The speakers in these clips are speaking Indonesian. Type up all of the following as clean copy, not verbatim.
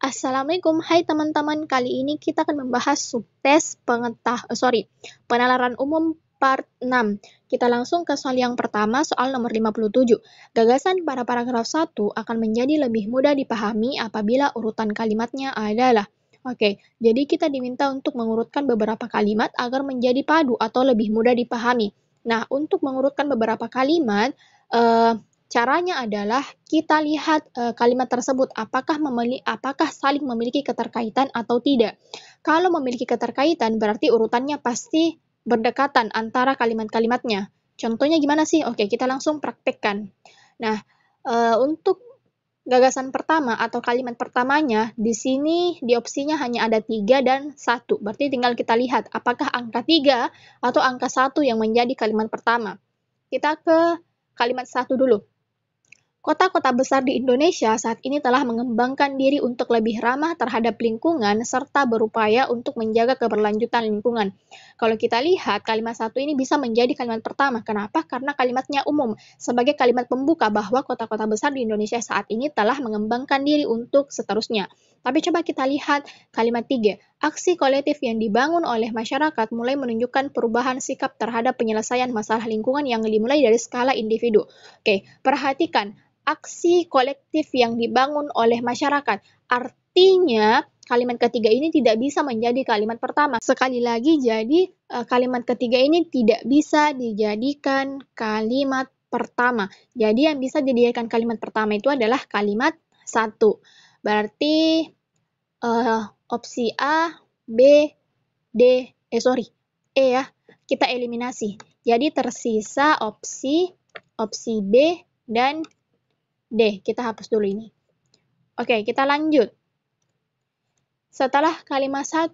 Assalamualaikum, hai teman-teman. Kali ini kita akan membahas subtes penalaran umum part 6. Kita langsung ke soal yang pertama, soal nomor 57. Gagasan pada paragraf 1 akan menjadi lebih mudah dipahami apabila urutan kalimatnya adalah. Oke, jadi kita diminta untuk mengurutkan beberapa kalimat agar menjadi padu atau lebih mudah dipahami. Nah, untuk mengurutkan beberapa kalimat, caranya adalah kita lihat kalimat tersebut apakah saling memiliki keterkaitan atau tidak. Kalau memiliki keterkaitan berarti urutannya pasti berdekatan antara kalimat-kalimatnya. Contohnya gimana sih? Oke, kita langsung praktekkan. Nah, untuk gagasan pertama atau kalimat pertamanya, di sini di opsinya hanya ada 3 dan 1. Berarti tinggal kita lihat apakah angka 3 atau angka 1 yang menjadi kalimat pertama. Kita ke kalimat 1 dulu. Kota-kota besar di Indonesia saat ini telah mengembangkan diri untuk lebih ramah terhadap lingkungan serta berupaya untuk menjaga keberlanjutan lingkungan. Kalau kita lihat, kalimat 1 ini bisa menjadi kalimat pertama. Kenapa? Karena kalimatnya umum, sebagai kalimat pembuka bahwa kota-kota besar di Indonesia saat ini telah mengembangkan diri untuk seterusnya. Tapi coba kita lihat kalimat 3. Aksi kolektif yang dibangun oleh masyarakat mulai menunjukkan perubahan sikap terhadap penyelesaian masalah lingkungan yang dimulai dari skala individu. Oke, perhatikan. Aksi kolektif yang dibangun oleh masyarakat. Artinya, kalimat ketiga ini tidak bisa menjadi kalimat pertama. Sekali lagi, jadi kalimat ketiga ini tidak bisa dijadikan kalimat pertama. Jadi yang bisa dijadikan kalimat pertama itu adalah kalimat 1. Berarti opsi A, B, E ya. Kita eliminasi. Jadi tersisa opsi B, dan D, kita hapus dulu ini. Oke, kita lanjut. Setelah kalimat 1,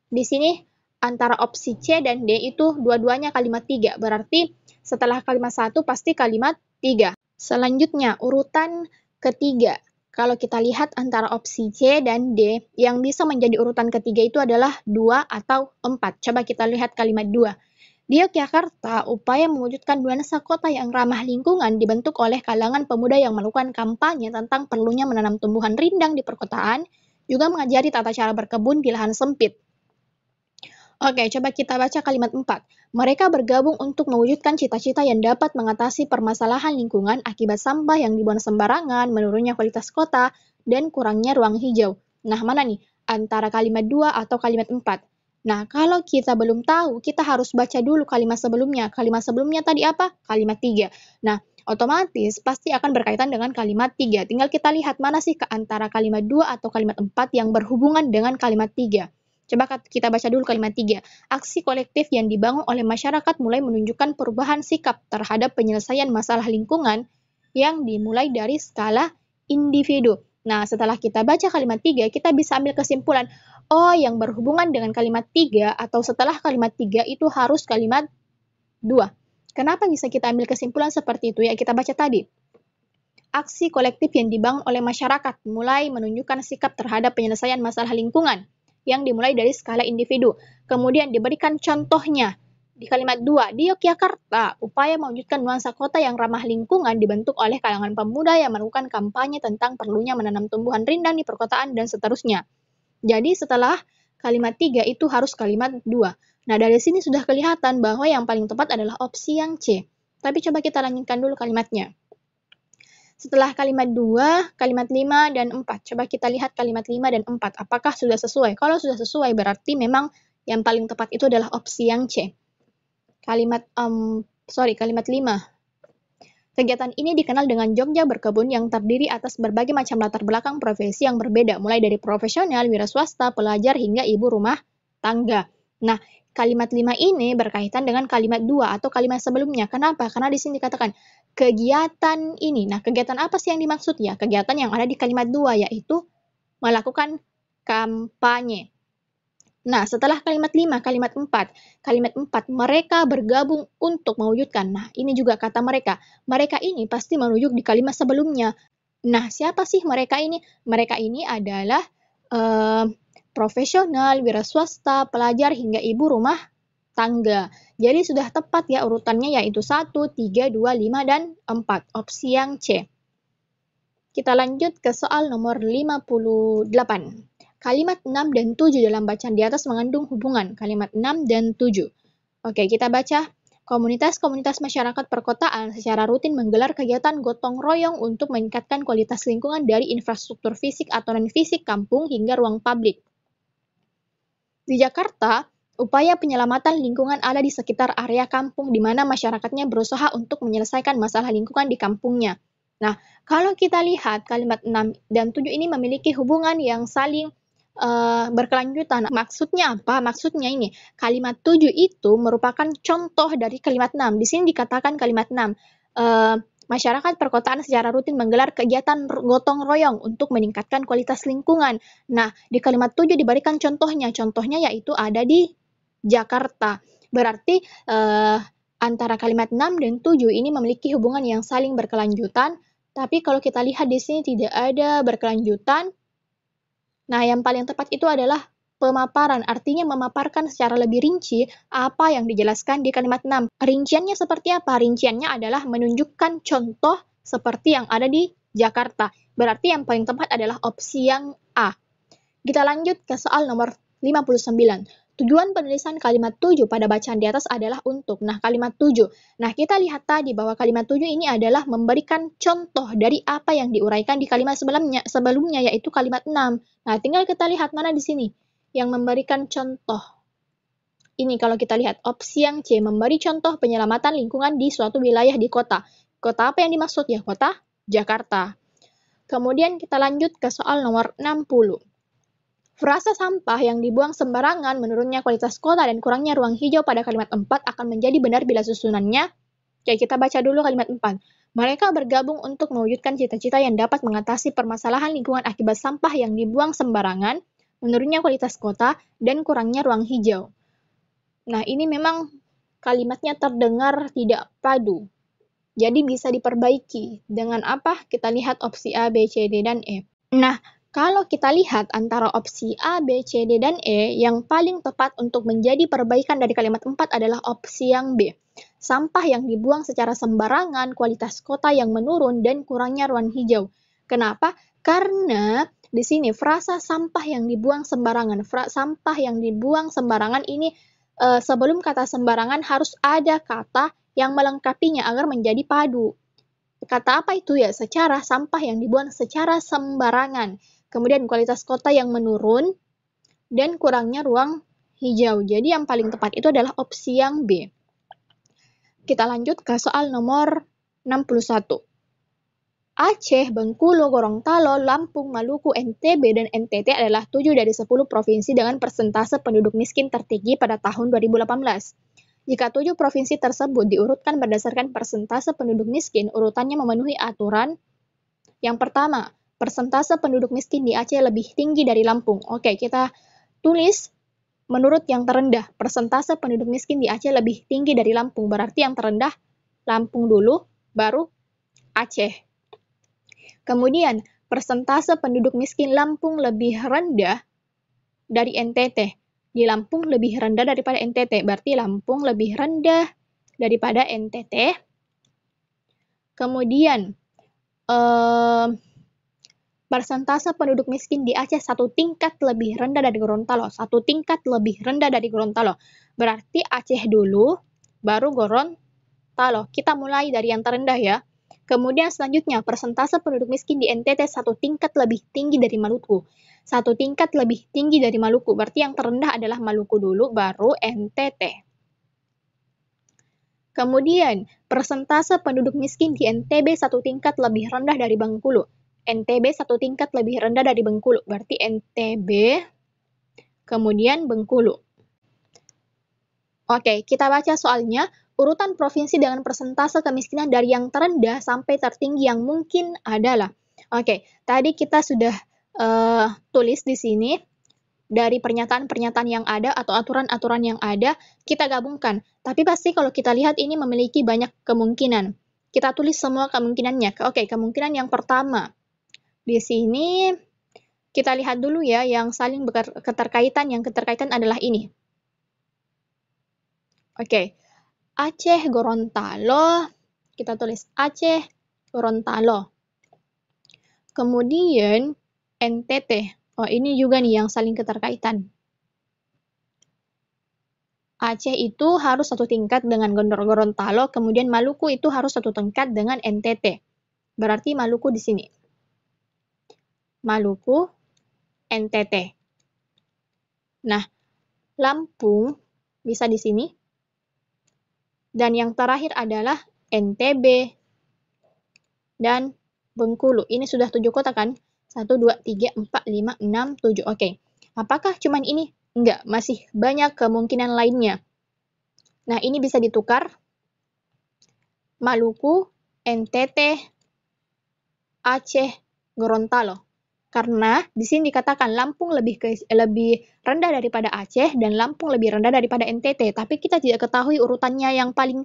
di sini antara opsi C dan D itu dua-duanya kalimat 3. Berarti setelah kalimat 1 pasti kalimat 3. Selanjutnya, urutan ketiga. Kalau kita lihat antara opsi C dan D, yang bisa menjadi urutan ketiga itu adalah 2 atau 4. Coba kita lihat kalimat 2. Di Yogyakarta, upaya mewujudkan nuansa kota yang ramah lingkungan dibentuk oleh kalangan pemuda yang melakukan kampanye tentang perlunya menanam tumbuhan rindang di perkotaan, juga mengajari tata cara berkebun di lahan sempit. Oke, coba kita baca kalimat 4. Mereka bergabung untuk mewujudkan cita-cita yang dapat mengatasi permasalahan lingkungan akibat sampah yang dibuang sembarangan, menurunnya kualitas kota, dan kurangnya ruang hijau. Nah, mana nih? Antara kalimat 2 atau kalimat 4? Nah, kalau kita belum tahu, kita harus baca dulu kalimat sebelumnya. Kalimat sebelumnya tadi apa? Kalimat 3. Nah, otomatis pasti akan berkaitan dengan kalimat 3. Tinggal kita lihat mana sih ke antara kalimat 2 atau kalimat 4 yang berhubungan dengan kalimat 3. Coba kita baca dulu kalimat 3. Aksi kolektif yang dibangun oleh masyarakat mulai menunjukkan perubahan sikap terhadap penyelesaian masalah lingkungan yang dimulai dari skala individu. Nah, setelah kita baca kalimat 3, kita bisa ambil kesimpulan, oh, yang berhubungan dengan kalimat 3 atau setelah kalimat 3 itu harus kalimat 2. Kenapa bisa kita ambil kesimpulan seperti itu? Ya, kita baca tadi. Aksi kolektif yang dibangun oleh masyarakat mulai menunjukkan sikap terhadap penyelesaian masalah lingkungan yang dimulai dari skala individu. Kemudian diberikan contohnya. Di kalimat 2, di Yogyakarta, upaya mewujudkan nuansa kota yang ramah lingkungan dibentuk oleh kalangan pemuda yang melakukan kampanye tentang perlunya menanam tumbuhan rindang di perkotaan dan seterusnya. Jadi setelah kalimat 3 itu harus kalimat 2. Nah, dari sini sudah kelihatan bahwa yang paling tepat adalah opsi yang C. Tapi coba kita lanjutkan dulu kalimatnya. Setelah kalimat 2, kalimat 5, dan 4. Coba kita lihat kalimat 5 dan 4. Apakah sudah sesuai? Kalau sudah sesuai, berarti memang yang paling tepat itu adalah opsi yang C. Kalimat 5. Kegiatan ini dikenal dengan Jogja Berkebun yang terdiri atas berbagai macam latar belakang profesi yang berbeda, mulai dari profesional, wira swasta, pelajar, hingga ibu rumah tangga. Nah, kalimat 5 ini berkaitan dengan kalimat 2 atau kalimat sebelumnya. Kenapa? Karena di sini dikatakan kegiatan ini. Nah, kegiatan apa sih yang dimaksud ya? Kegiatan yang ada di kalimat 2, yaitu melakukan kampanye. Nah, setelah kalimat 5, kalimat 4. Kalimat 4, mereka bergabung untuk mewujudkan. Nah, ini juga kata mereka. Mereka ini pasti merujuk di kalimat sebelumnya. Nah, siapa sih mereka ini? Mereka ini adalah profesional, wira swasta, pelajar, hingga ibu rumah tangga. Jadi sudah tepat ya urutannya, yaitu 1, 3, 2, 5, dan 4. Opsi yang C. Kita lanjut ke soal nomor 58. Kalimat 6 dan 7 dalam bacaan di atas mengandung hubungan. Kalimat 6 dan 7. Oke, kita baca. Komunitas-komunitas masyarakat perkotaan secara rutin menggelar kegiatan gotong royong untuk meningkatkan kualitas lingkungan dari infrastruktur fisik atau non-fisik kampung hingga ruang publik. Di Jakarta, upaya penyelamatan lingkungan ada di sekitar area kampung di mana masyarakatnya berusaha untuk menyelesaikan masalah lingkungan di kampungnya. Nah, kalau kita lihat kalimat 6 dan 7 ini memiliki hubungan yang saling berkelanjutan. Maksudnya apa? Maksudnya ini, kalimat 7 itu merupakan contoh dari kalimat 6. Di sini dikatakan kalimat 6. Masyarakat perkotaan secara rutin menggelar kegiatan gotong royong untuk meningkatkan kualitas lingkungan. Nah, di kalimat 7 diberikan contohnya. Contohnya yaitu ada di Jakarta. Berarti antara kalimat 6 dan 7 ini memiliki hubungan yang saling berkelanjutan. Tapi kalau kita lihat di sini tidak ada berkelanjutan. Nah, yang paling tepat itu adalah pemaparan, artinya memaparkan secara lebih rinci apa yang dijelaskan di kalimat 6. Rinciannya seperti apa? Rinciannya adalah menunjukkan contoh seperti yang ada di Jakarta. Berarti yang paling tepat adalah opsi yang A. Kita lanjut ke soal nomor 59. Tujuan penulisan kalimat 7 pada bacaan di atas adalah untuk. Nah, kalimat 7. Nah, kita lihat tadi bahwa kalimat 7 ini adalah memberikan contoh dari apa yang diuraikan di kalimat sebelumnya yaitu kalimat 6. Nah, tinggal kita lihat mana di sini yang memberikan contoh. Ini kalau kita lihat opsi yang C, memberi contoh penyelamatan lingkungan di suatu wilayah di kota. Kota apa yang dimaksud ya? Kota Jakarta. Kemudian kita lanjut ke soal nomor 60. Frasa sampah yang dibuang sembarangan, menurunnya kualitas kota dan kurangnya ruang hijau pada kalimat 4 akan menjadi benar bila susunannya. Oke, kita baca dulu kalimat 4. Mereka bergabung untuk mewujudkan cita-cita yang dapat mengatasi permasalahan lingkungan akibat sampah yang dibuang sembarangan, menurunnya kualitas kota, dan kurangnya ruang hijau. Nah, ini memang kalimatnya terdengar tidak padu. Jadi bisa diperbaiki. Dengan apa? Kita lihat opsi A, B, C, D, dan E. Nah, kalau kita lihat antara opsi A, B, C, D, dan E, yang paling tepat untuk menjadi perbaikan dari kalimat 4 adalah opsi yang B. Sampah yang dibuang secara sembarangan, kualitas kota yang menurun, dan kurangnya ruang hijau. Kenapa? Karena di sini frasa sampah yang dibuang sembarangan. Sampah yang dibuang sembarangan ini sebelum kata sembarangan harus ada kata yang melengkapinya agar menjadi padu. Kata apa itu ya? Secara sampah yang dibuang secara sembarangan. Kemudian kualitas kota yang menurun dan kurangnya ruang hijau. Jadi yang paling tepat itu adalah opsi yang B. Kita lanjut ke soal nomor 61. Aceh, Bengkulu, Gorontalo, Lampung, Maluku, NTB, dan NTT adalah 7 dari 10 provinsi dengan persentase penduduk miskin tertinggi pada tahun 2018. Jika 7 provinsi tersebut diurutkan berdasarkan persentase penduduk miskin, urutannya memenuhi aturan. Yang pertama, persentase penduduk miskin di Aceh lebih tinggi dari Lampung. Oke, kita tulis menurut yang terendah. Persentase penduduk miskin di Aceh lebih tinggi dari Lampung. Berarti yang terendah Lampung dulu, baru Aceh. Kemudian, persentase penduduk miskin Lampung lebih rendah dari NTT. Di Lampung lebih rendah daripada NTT. Berarti Lampung lebih rendah daripada NTT. Kemudian, persentase penduduk miskin di Aceh 1 tingkat lebih rendah dari Gorontalo. 1 tingkat lebih rendah dari Gorontalo. Berarti Aceh dulu, baru Gorontalo. Kita mulai dari yang terendah ya. Kemudian selanjutnya, persentase penduduk miskin di NTT 1 tingkat lebih tinggi dari Maluku. 1 tingkat lebih tinggi dari Maluku. Berarti yang terendah adalah Maluku dulu, baru NTT. Kemudian, persentase penduduk miskin di NTB 1 tingkat lebih rendah dari Bengkulu. NTB 1 tingkat lebih rendah dari Bengkulu. Berarti NTB, kemudian Bengkulu. Oke, kita baca soalnya. Urutan provinsi dengan persentase kemiskinan dari yang terendah sampai tertinggi yang mungkin adalah. Oke, tadi kita sudah tulis di sini. Dari pernyataan-pernyataan yang ada atau aturan-aturan yang ada, kita gabungkan. Tapi pasti kalau kita lihat ini memiliki banyak kemungkinan. Kita tulis semua kemungkinannya. Oke, kemungkinan yang pertama. Di sini kita lihat dulu ya yang saling keterkaitan. Yang keterkaitan adalah ini. Oke, Aceh, Gorontalo. Kita tulis Aceh, Gorontalo. Kemudian NTT. Oh, ini juga nih yang saling keterkaitan. Aceh itu harus satu tingkat dengan Gorontalo, kemudian Maluku itu harus satu tingkat dengan NTT. Berarti Maluku di sini. Maluku, NTT. Nah, Lampung bisa di sini. Dan yang terakhir adalah NTB dan Bengkulu. Ini sudah 7 kota kan? 1, 2, 3, 4, 5, 6, 7. Oke. Apakah cuman ini? Enggak, masih banyak kemungkinan lainnya. Nah, ini bisa ditukar. Maluku, NTT, Aceh, Gorontalo. Karena di sini dikatakan Lampung lebih rendah daripada Aceh dan Lampung lebih rendah daripada NTT. Tapi kita tidak ketahui urutannya yang paling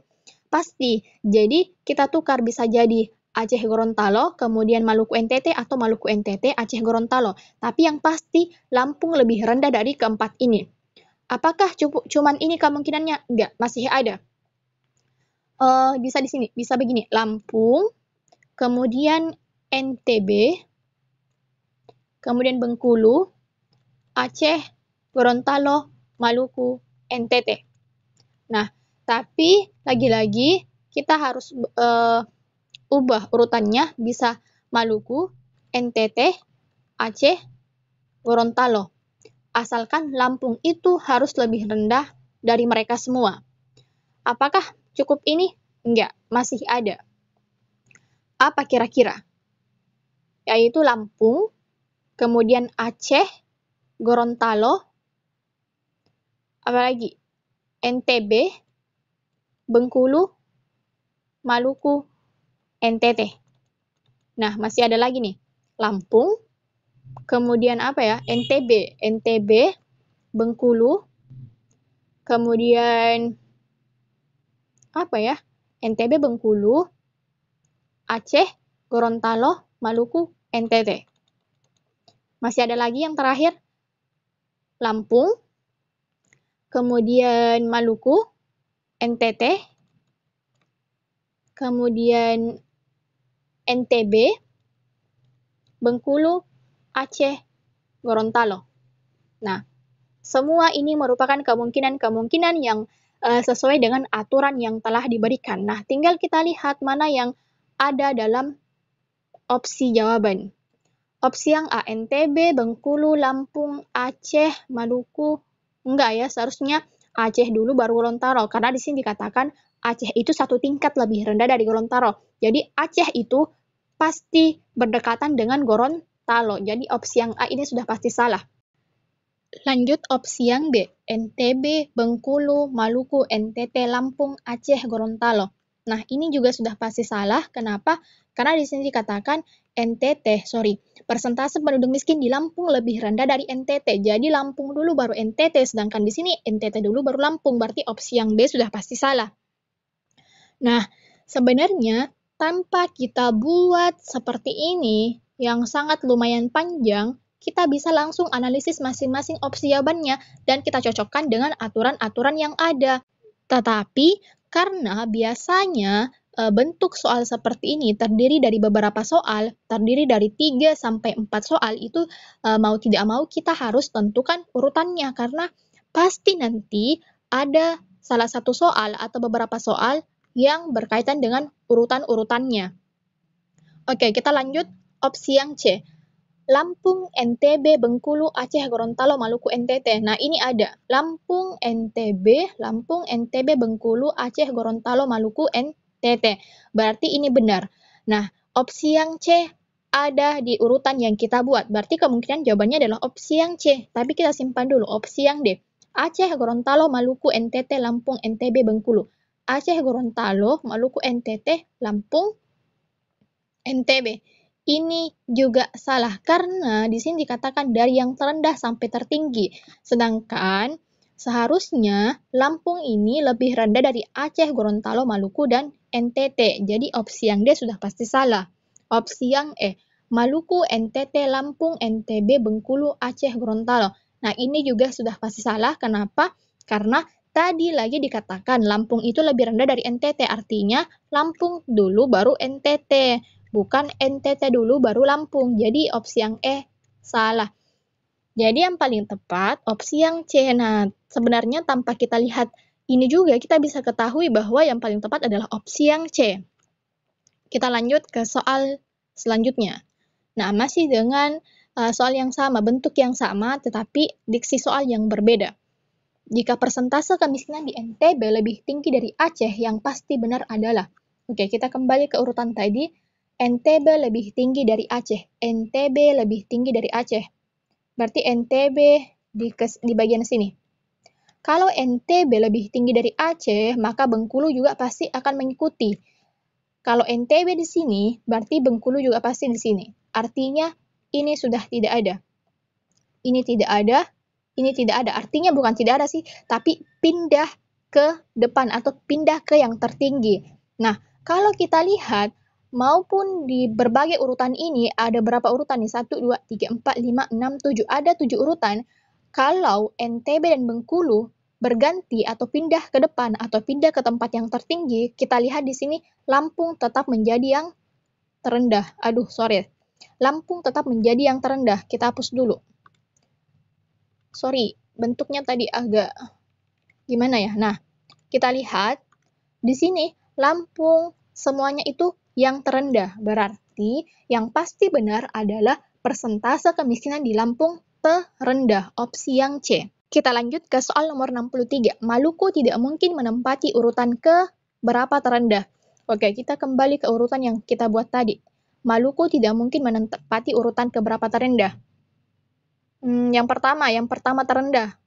pasti. Jadi kita tukar, bisa jadi Aceh Gorontalo, kemudian Maluku NTT, atau Maluku NTT, Aceh Gorontalo. Tapi yang pasti Lampung lebih rendah dari keempat ini. Apakah cuman ini kemungkinannya? Enggak, masih ada. Bisa di sini, bisa begini. Lampung, kemudian NTB, kemudian Bengkulu, Aceh, Gorontalo, Maluku, NTT. Nah, tapi lagi-lagi kita harus ubah urutannya, bisa Maluku, NTT, Aceh, Gorontalo. Asalkan Lampung itu harus lebih rendah dari mereka semua. Apakah cukup ini? Enggak, masih ada. Apa kira-kira? Yaitu Lampung, kemudian Aceh, Gorontalo, apalagi? NTB, Bengkulu, Maluku, NTT. Nah, masih ada lagi nih. Lampung, kemudian apa ya? NTB, Bengkulu, kemudian apa ya? NTB, Bengkulu, Aceh, Gorontalo, Maluku, NTT. Masih ada lagi yang terakhir. Lampung, kemudian Maluku, NTT, kemudian NTB, Bengkulu, Aceh, Gorontalo. Nah, semua ini merupakan kemungkinan-kemungkinan yang sesuai dengan aturan yang telah diberikan. Nah, tinggal kita lihat mana yang ada dalam opsi jawaban. Opsi yang A, NTB, Bengkulu, Lampung, Aceh, Maluku. Enggak ya, seharusnya Aceh dulu baru Gorontalo. Karena di sini dikatakan Aceh itu satu tingkat lebih rendah dari Gorontalo. Jadi Aceh itu pasti berdekatan dengan Gorontalo. Jadi opsi yang A ini sudah pasti salah. Lanjut opsi yang B, NTB, Bengkulu, Maluku, NTT, Lampung, Aceh, Gorontalo. Nah, ini juga sudah pasti salah. Kenapa? Karena di sini dikatakan persentase penduduk miskin di Lampung lebih rendah dari NTT. Jadi Lampung dulu baru NTT, sedangkan di sini NTT dulu baru Lampung. Berarti opsi yang B sudah pasti salah. Nah, sebenarnya tanpa kita buat seperti ini, yang sangat lumayan panjang, kita bisa langsung analisis masing-masing opsi jawabannya dan kita cocokkan dengan aturan-aturan yang ada. Tetapi karena biasanya bentuk soal seperti ini terdiri dari beberapa soal, terdiri dari 3 sampai 4 soal, itu mau tidak mau kita harus tentukan urutannya karena pasti nanti ada salah satu soal atau beberapa soal yang berkaitan dengan urutan-urutannya. Oke, kita lanjut opsi yang C. Lampung, NTB, Bengkulu, Aceh, Gorontalo, Maluku, NTT. Nah, ini ada Lampung, NTB, Bengkulu, Aceh, Gorontalo, Maluku, NTT. Berarti ini benar. Nah, opsi yang C ada di urutan yang kita buat. Berarti kemungkinan jawabannya adalah opsi yang C. Tapi kita simpan dulu opsi yang D. Aceh, Gorontalo, Maluku, NTT, Lampung, NTB, Bengkulu. Aceh, Gorontalo, Maluku, NTT, Lampung, NTB. Ini juga salah karena di sini dikatakan dari yang terendah sampai tertinggi. Sedangkan seharusnya Lampung ini lebih rendah dari Aceh, Gorontalo, Maluku, dan NTT. Jadi opsi yang D sudah pasti salah. Opsi yang E, Maluku, NTT, Lampung, NTB, Bengkulu, Aceh, Gorontalo. Nah, ini juga sudah pasti salah. Kenapa? Karena tadi lagi dikatakan Lampung itu lebih rendah dari NTT. Artinya Lampung dulu baru NTT. bukan NTT dulu baru Lampung. Jadi opsi yang E salah. Jadi yang paling tepat opsi yang C. Nah, sebenarnya tanpa kita lihat ini juga kita bisa ketahui bahwa yang paling tepat adalah opsi yang C. Kita lanjut ke soal selanjutnya. Nah, masih dengan soal yang sama, bentuk yang sama, tetapi diksi soal yang berbeda. Jika persentase kemiskinan di NTB lebih tinggi dari Aceh, yang pasti benar adalah. Oke, kita kembali ke urutan tadi. NTB lebih tinggi dari Aceh. NTB lebih tinggi dari Aceh. Berarti NTB di bagian sini. Kalau NTB lebih tinggi dari Aceh, maka Bengkulu juga pasti akan mengikuti. Kalau NTB di sini, berarti Bengkulu juga pasti di sini. Artinya, ini sudah tidak ada. Ini tidak ada, ini tidak ada. Artinya bukan tidak ada sih, tapi pindah ke depan atau pindah ke yang tertinggi. Nah, kalau kita lihat, maupun di berbagai urutan ini, ada berapa urutan nih? 1, 2, 3, 4, 5, 6, 7. Ada 7 urutan. Kalau NTB dan Bengkulu berganti atau pindah ke depan atau pindah ke tempat yang tertinggi, kita lihat di sini Lampung tetap menjadi yang terendah. Lampung tetap menjadi yang terendah. Kita hapus dulu. Bentuknya tadi agak gimana ya? Nah, kita lihat di sini Lampung semuanya itu yang terendah. Berarti yang pasti benar adalah persentase kemiskinan di Lampung terendah. Opsi yang C. Kita lanjut ke soal nomor 63. Maluku tidak mungkin menempati urutan ke berapa terendah. Oke, kita kembali ke urutan yang kita buat tadi. Maluku tidak mungkin menempati urutan ke berapa terendah. Yang pertama terendah.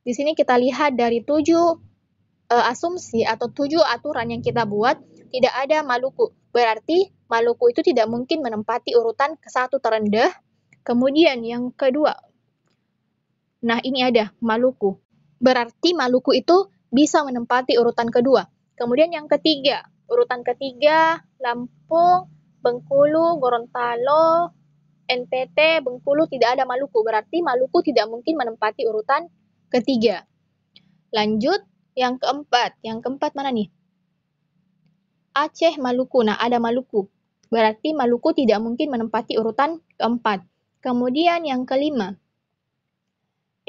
Di sini kita lihat dari 7 asumsi atau 7 aturan yang kita buat, tidak ada Maluku. Berarti Maluku itu tidak mungkin menempati urutan ke-1 terendah. Kemudian yang kedua, nah ini ada Maluku. Berarti Maluku itu bisa menempati urutan kedua. Kemudian yang ketiga, urutan ketiga, Lampung, Bengkulu, Gorontalo, NTT, Bengkulu tidak ada Maluku. Berarti Maluku tidak mungkin menempati urutan ketiga. Lanjut, yang keempat. Yang keempat mana nih? Aceh, Maluku. Nah, ada Maluku. Berarti Maluku tidak mungkin menempati urutan keempat. Kemudian yang kelima.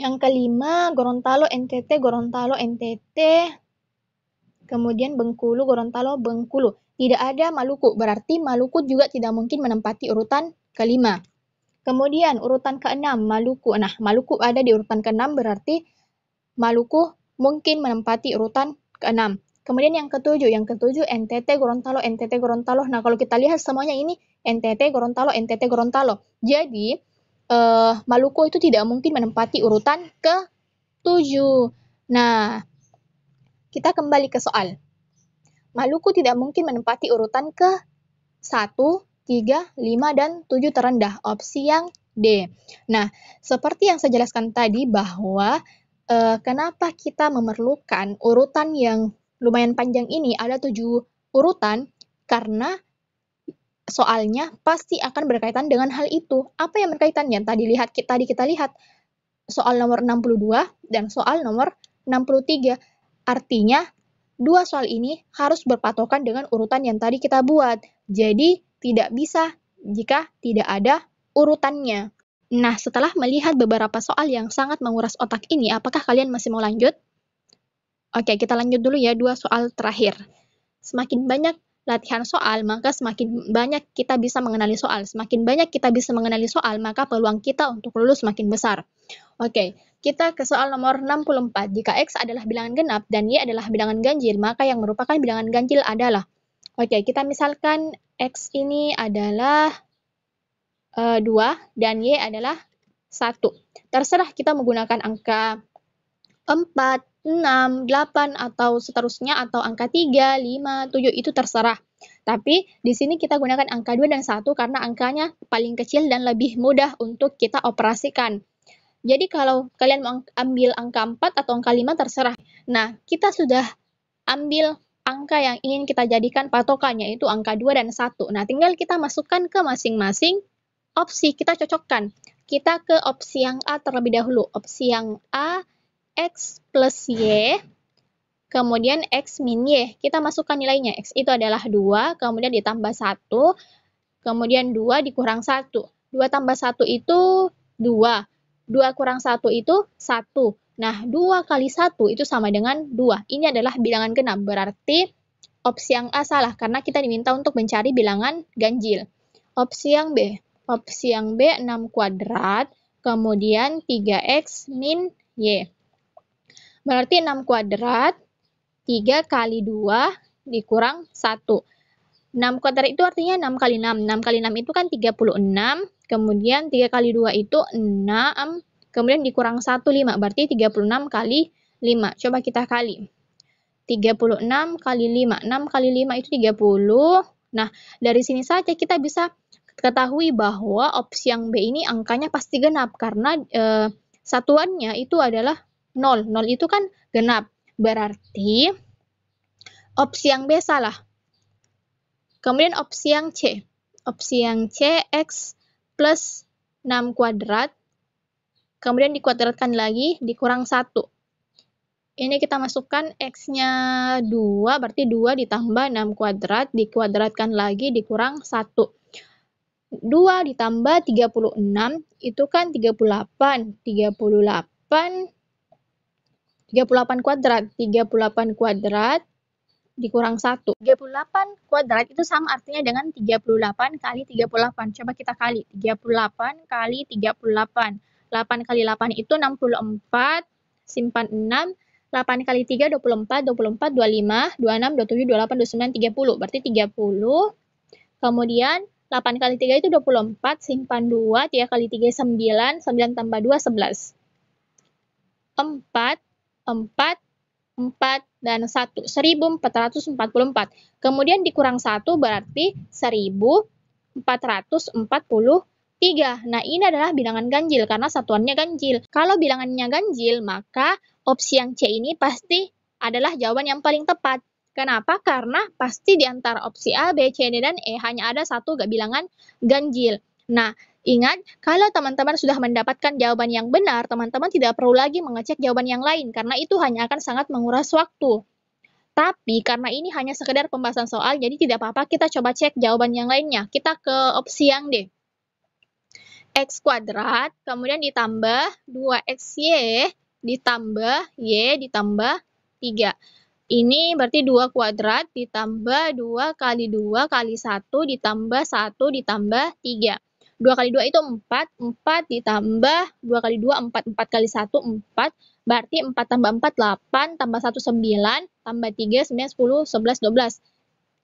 Yang kelima, Gorontalo, NTT, Gorontalo, NTT. Kemudian Bengkulu, Gorontalo, Bengkulu. Tidak ada Maluku. Berarti Maluku juga tidak mungkin menempati urutan kelima. Kemudian urutan keenam, Maluku. Nah, Maluku ada di urutan keenam, berarti Maluku mungkin menempati urutan keenam. Kemudian yang ketujuh NTT, Gorontalo, NTT, Gorontalo. Nah, kalau kita lihat semuanya ini NTT, Gorontalo, NTT, Gorontalo. Jadi, Maluku itu tidak mungkin menempati urutan ke-7. Nah, kita kembali ke soal. Maluku tidak mungkin menempati urutan ke-1, 3, 5, dan 7 terendah. Opsi yang D. Nah, seperti yang saya jelaskan tadi bahwa kenapa kita memerlukan urutan yang lumayan panjang ini, ada 7 urutan, karena soalnya pasti akan berkaitan dengan hal itu. Apa yang berkaitannya? Tadi kita lihat soal nomor 62 dan soal nomor 63. Artinya, dua soal ini harus berpatokan dengan urutan yang tadi kita buat. Jadi, tidak bisa jika tidak ada urutannya. Nah, setelah melihat beberapa soal yang sangat menguras otak ini, apakah kalian masih mau lanjut? Oke, kita lanjut dulu ya, 2 soal terakhir. Semakin banyak latihan soal, maka semakin banyak kita bisa mengenali soal. Semakin banyak kita bisa mengenali soal, maka peluang kita untuk lulus semakin besar. Oke, kita ke soal nomor 64. Jika X adalah bilangan genap dan Y adalah bilangan ganjil, maka yang merupakan bilangan ganjil adalah. Oke, kita misalkan X ini adalah 2 dan Y adalah 1. Terserah kita menggunakan angka 4, 6, 8, atau seterusnya, atau angka 3, 5, 7, itu terserah. Tapi di sini kita gunakan angka 2 dan 1 karena angkanya paling kecil dan lebih mudah untuk kita operasikan. Jadi kalau kalian mau ambil angka 4 atau angka 5 terserah. Nah, kita sudah ambil angka yang ingin kita jadikan patokan, yaitu angka 2 dan 1. Nah, tinggal kita masukkan ke masing-masing opsi, kita cocokkan. Kita ke opsi yang A terlebih dahulu. Opsi yang A, X plus Y, kemudian X min Y. Kita masukkan nilainya. X itu adalah 2, kemudian ditambah 1, kemudian 2 dikurang 1. 2 tambah 1 itu 2. 2 kurang 1 itu 1. Nah, 2 kali 1 itu sama dengan 2. Ini adalah bilangan genap, berarti opsi yang A salah, karena kita diminta untuk mencari bilangan ganjil. Opsi yang B. Opsi yang B 6 kuadrat, kemudian 3x min y. Berarti 6 kuadrat, 3 kali 2 dikurang 1. 6 kuadrat itu artinya 6 kali 6. 6 kali 6 itu kan 36, kemudian 3 kali 2 itu 6, kemudian dikurang 1, 5. Berarti 36 kali 5. Coba kita kali. 36 kali 5. 6 kali 5 itu 30. Nah, dari sini saja kita bisa ketahui bahwa opsi yang B ini angkanya pasti genap, karena satuannya itu adalah 0. 0 itu kan genap. Berarti opsi yang B salah. Kemudian opsi yang C. Opsi yang C, x plus 6 kuadrat. Kemudian dikuadratkan lagi, dikurang 1. Ini kita masukkan x-nya 2, berarti 2 ditambah 6 kuadrat, dikuadratkan lagi, dikurang 1. 2 ditambah 36, itu kan 38. 38 kuadrat. 38 kuadrat dikurang 1. 38 kuadrat itu sama artinya dengan 38 kali 38. Coba kita kali. 38 kali 38. 8 kali 8 itu 64. Simpan 6. 8 kali 3, 24. 24, 25, 26, 27, 28, 29, 30. Berarti 30. Kemudian 8 kali 3 itu 24. Simpan 2. 3 kali 3, 9. 9 tambah 2, 11. 4, dan 1. 1444. Kemudian dikurang 1 berarti 1443. Nah, ini adalah bilangan ganjil karena satuannya ganjil. Kalau bilangannya ganjil, maka opsi yang C ini pasti adalah jawaban yang paling tepat. Kenapa? Karena pasti di antara opsi A, B, C, D, dan E hanya ada satu bilangan ganjil. Nah, ingat, kalau teman-teman sudah mendapatkan jawaban yang benar, teman-teman tidak perlu lagi mengecek jawaban yang lain, karena itu hanya akan sangat menguras waktu. Tapi, karena ini hanya sekedar pembahasan soal, jadi tidak apa-apa kita coba cek jawaban yang lainnya. Kita ke opsi yang D. X kuadrat, kemudian ditambah 2xy, ditambah y, ditambah 3. Ini berarti 2 kuadrat, ditambah 2 kali 2 kali 1, ditambah 1, ditambah 3. 2 kali 2 itu 4, 4 ditambah 2 kali 2, 4, 4 kali 1, 4, berarti 4 tambah 4, 8, tambah 1, 9, tambah 3, 9, 10, 11, 12,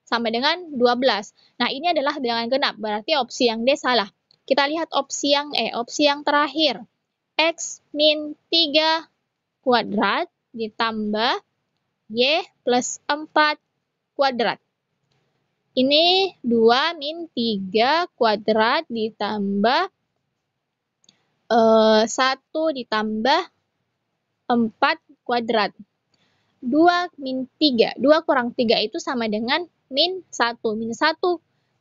sama dengan 12. Nah, ini adalah bilangan genap, berarti opsi yang D salah. Kita lihat opsi yang E, opsi yang terakhir. X min 3 kuadrat ditambah Y plus 4 kuadrat. Ini 2 min 3 kuadrat ditambah 1 ditambah 4 kuadrat. 2 min 3. 2 kurang 3 itu sama dengan min 1. Min 1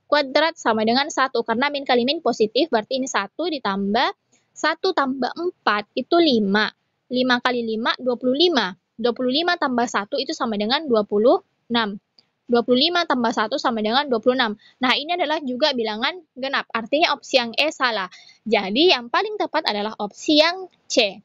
kuadrat sama dengan 1. Karena min kali min positif, berarti ini 1 ditambah 1 tambah 4 itu 5. 5 kali 5, 25. 25 tambah 1 itu sama dengan 26. 25 tambah 1 sama dengan 26. Nah, ini adalah juga bilangan genap. Artinya opsi yang E salah. Jadi, yang paling tepat adalah opsi yang C.